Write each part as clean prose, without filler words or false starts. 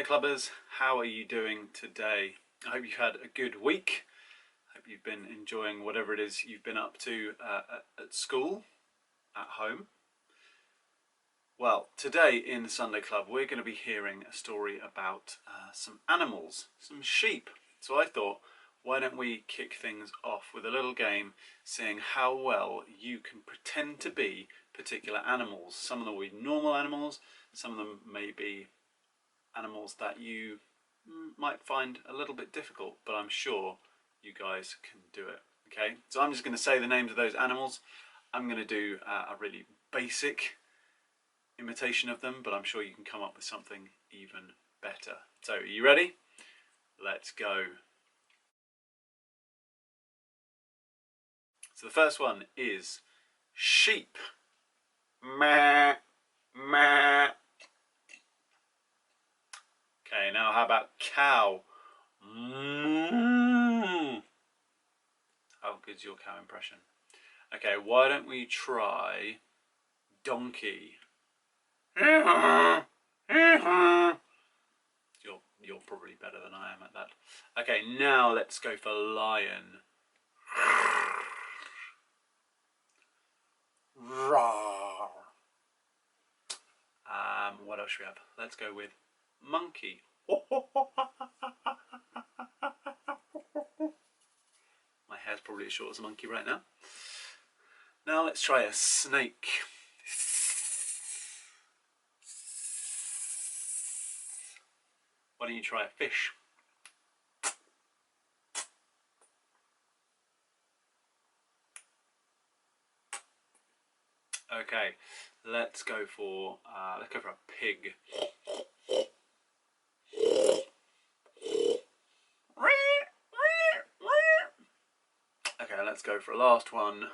Clubbers, how are you doing today? I hope you've had a good week. I hope you've been enjoying whatever it is you've been up to at school, at home. Well, today in the Sunday Club we're going to be hearing a story about some animals, some sheep. So I thought, why don't we kick things off with a little game, seeing how well you can pretend to be particular animals. Some of them will be normal animals, some of them may be animals that you might find a little bit difficult, but I'm sure you guys can do it. Okay, so I'm just going to say the names of those animals. I'm going to do a really basic imitation of them, but I'm sure you can come up with something even better. So, are you ready? Let's go. So the first one is sheep. Meh, meh. Okay, now how about cow? Moo. How good's your cow impression? Okay, why don't we try donkey? You're probably better than I am at that. Okay, now let's go for lion. Roar. What else should we have? Let's go with monkey. My hair's probably as short as a monkey right now. Now let's try a snake. Why don't you try a fish? Okay, let's go for a pig. Okay, let's go for a last one.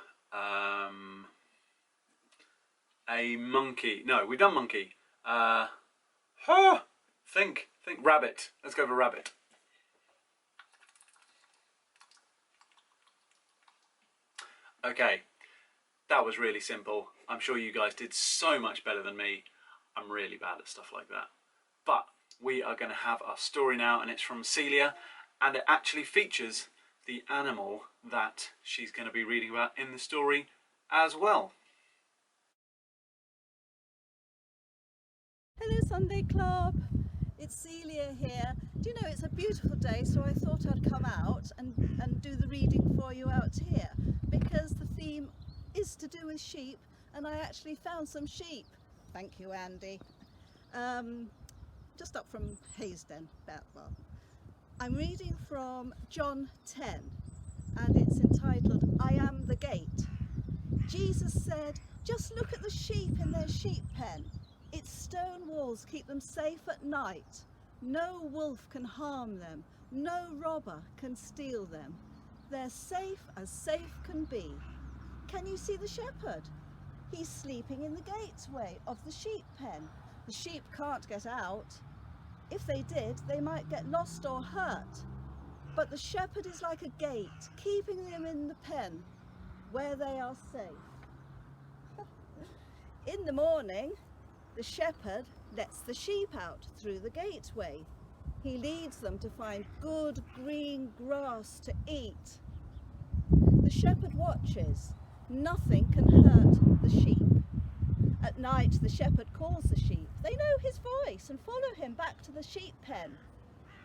A monkey. No, we've done monkey. Think rabbit. Let's go for rabbit. Okay, that was really simple. I'm sure you guys did so much better than me. I'm really bad at stuff like that. But we are going to have our story now, and it's from Celia, and it actually features the animal that she's going to be reading about in the story as well. Hello Sunday Club, it's Celia here. Do you know, it's a beautiful day, so I thought I'd come out and do the reading for you out here, because the theme is to do with sheep, and I actually found some sheep. Thank you, Andy. Just up from Haysden, well. I'm reading from John 10, and it's entitled, I Am the Gate. Jesus said, just look at the sheep in their sheep pen. Its stone walls keep them safe at night. No wolf can harm them. No robber can steal them. They're safe as safe can be. Can you see the shepherd? He's sleeping in the gateway of the sheep pen. The sheep can't get out. If they did, they might get lost or hurt. But the shepherd is like a gate, keeping them in the pen where they are safe. In the morning, the shepherd lets the sheep out through the gateway. He leads them to find good green grass to eat. The shepherd watches. Nothing can hurt the sheep. At night, the shepherd calls the sheep. They know his voice and follow him back to the sheep pen.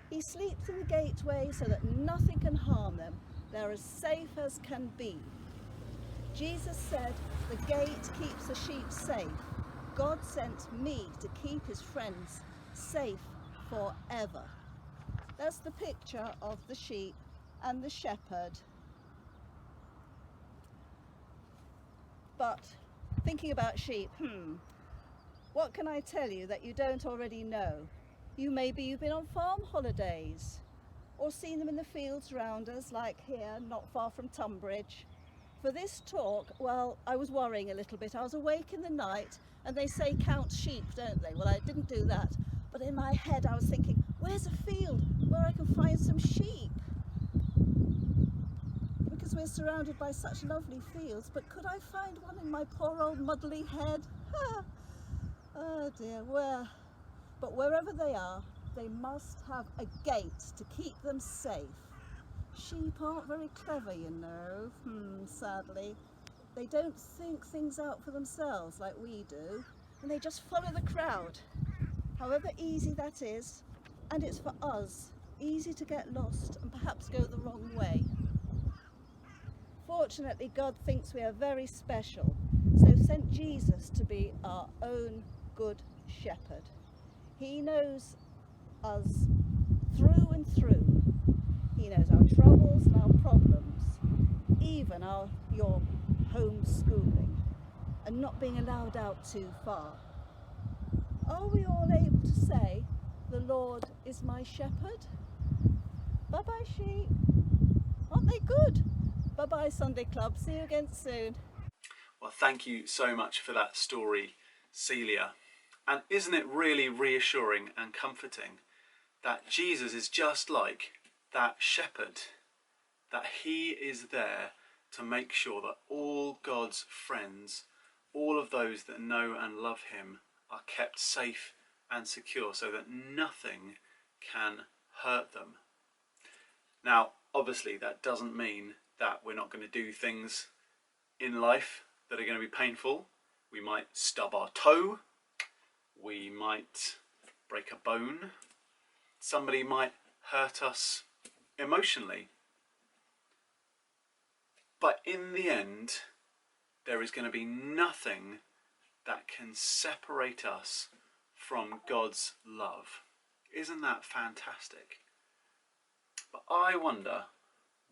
He sleeps in the gateway so that nothing can harm them. They're as safe as can be. Jesus said, the gate keeps the sheep safe. God sent me to keep his friends safe forever. That's the picture of the sheep and the shepherd. But thinking about sheep, what can I tell you that you don't already know? Maybe you've been on farm holidays or seen them in the fields round us, like here, not far from Tunbridge. For this talk, well, I was worrying a little bit. I was awake in the night, and they say count sheep, don't they? Well, I didn't do that. But in my head, I was thinking, where's a field where I can find some sheep? Because we're surrounded by such lovely fields, but could I find one in my poor old muddly head? Oh dear, but wherever they are, they must have a gate to keep them safe. Sheep aren't very clever, you know, sadly. They don't think things out for themselves like we do, and they just follow the crowd, however easy that is. And it's for us easy to get lost and perhaps go the wrong way. Fortunately, God thinks we are very special, so sent Jesus to be our own good shepherd. He knows us through and through. He knows our troubles and our problems, even your homeschooling and not being allowed out too far. Are we all able to say, "The Lord is my shepherd"? Bye-bye, sheep. Aren't they good? Bye-bye, Sunday Club. See you again soon. Well, thank you so much for that story, Celia. And isn't it really reassuring and comforting that Jesus is just like that shepherd, that he is there to make sure that all God's friends, all of those that know and love him, are kept safe and secure so that nothing can hurt them. Now, obviously, that doesn't mean that we're not going to do things in life that are going to be painful. We might stub our toe, we might break a bone, somebody might hurt us emotionally. But in the end, there is going to be nothing that can separate us from God's love. Isn't that fantastic? But I wonder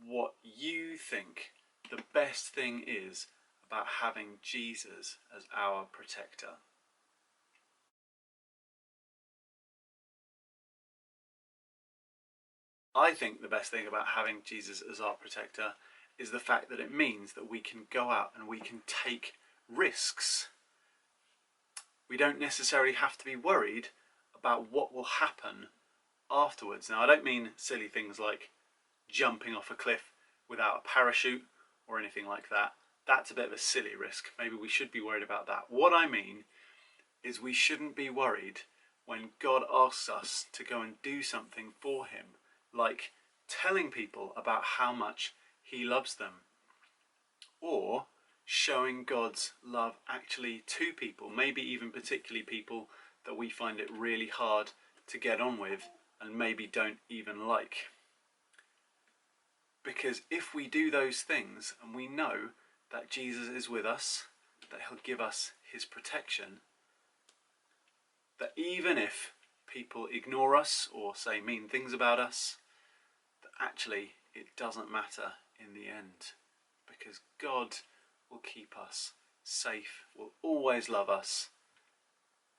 what you think the best thing is about having Jesus as our protector. I think the best thing about having Jesus as our protector is the fact that it means that we can go out and we can take risks. We don't necessarily have to be worried about what will happen afterwards. Now, I don't mean silly things like jumping off a cliff without a parachute or anything like that. That's a bit of a silly risk. Maybe we should be worried about that. What I mean is we shouldn't be worried when God asks us to go and do something for him, like telling people about how much he loves them, or showing God's love actually to people, maybe even particularly people that we find it really hard to get on with and maybe don't even like. Because if we do those things and we know that Jesus is with us, that he'll give us his protection, that even if people ignore us or say mean things about us, that actually it doesn't matter in the end, because God will keep us safe, will always love us,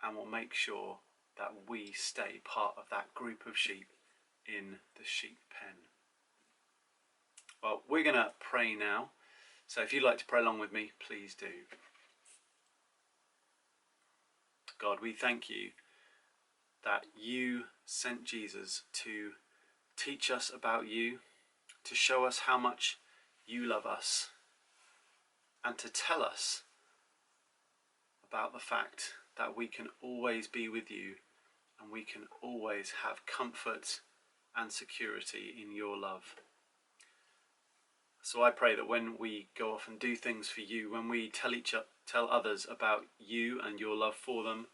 and will make sure that we stay part of that group of sheep in the sheep pen. Well, we're going to pray now, so if you'd like to pray along with me, please do. God, we thank you that you sent Jesus to teach us about you, to show us how much you love us, and to tell us about the fact that we can always be with you and we can always have comfort and security in your love. So I pray that when we go off and do things for you, when we tell others about you and your love for them,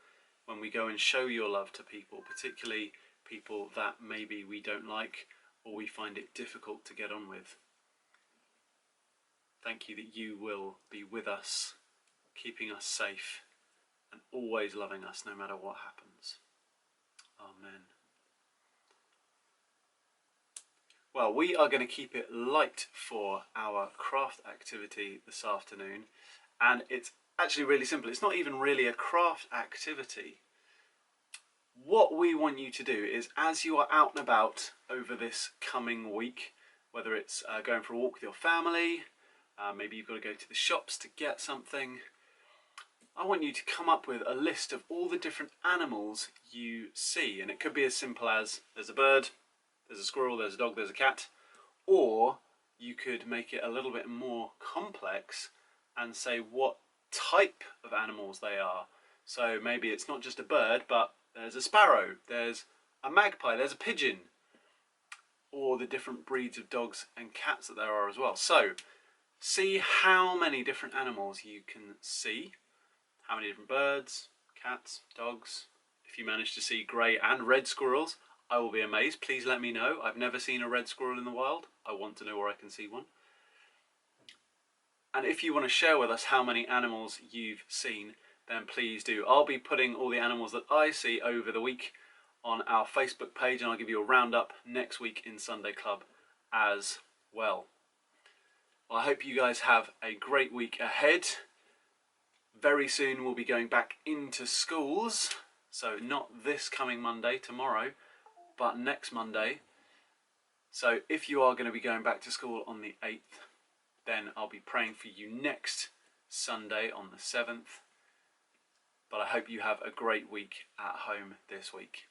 when we go and show your love to people, particularly people that maybe we don't like or we find it difficult to get on with, thank you that you will be with us, keeping us safe and always loving us no matter what happens. Amen. Well, we are going to keep it light for our craft activity this afternoon, and it's actually really simple. It's not even really a craft activity. What we want you to do is, as you are out and about over this coming week, whether it's going for a walk with your family, maybe you've got to go to the shops to get something, I want you to come up with a list of all the different animals you see. And it could be as simple as there's a bird, there's a squirrel, there's a dog, there's a cat. Or you could make it a little bit more complex and say what type of animals they are. So maybe it's not just a bird, but there's a sparrow, there's a magpie, there's a pigeon, or the different breeds of dogs and cats that there are as well. So see how many different animals you can see, how many different birds, cats, dogs. If you manage to see grey and red squirrels, I will be amazed. Please let me know. I've never seen a red squirrel in the wild. I want to know where I can see one. And if you want to share with us how many animals you've seen, then please do. I'll be putting all the animals that I see over the week on our Facebook page, and I'll give you a roundup next week in Sunday Club as well. Well, I hope you guys have a great week ahead. Very soon we'll be going back into schools, so not this coming Monday, tomorrow, but next Monday. So if you are going to be going back to school on the 8th, then I'll be praying for you next Sunday on the 7th. But I hope you have a great week at home this week.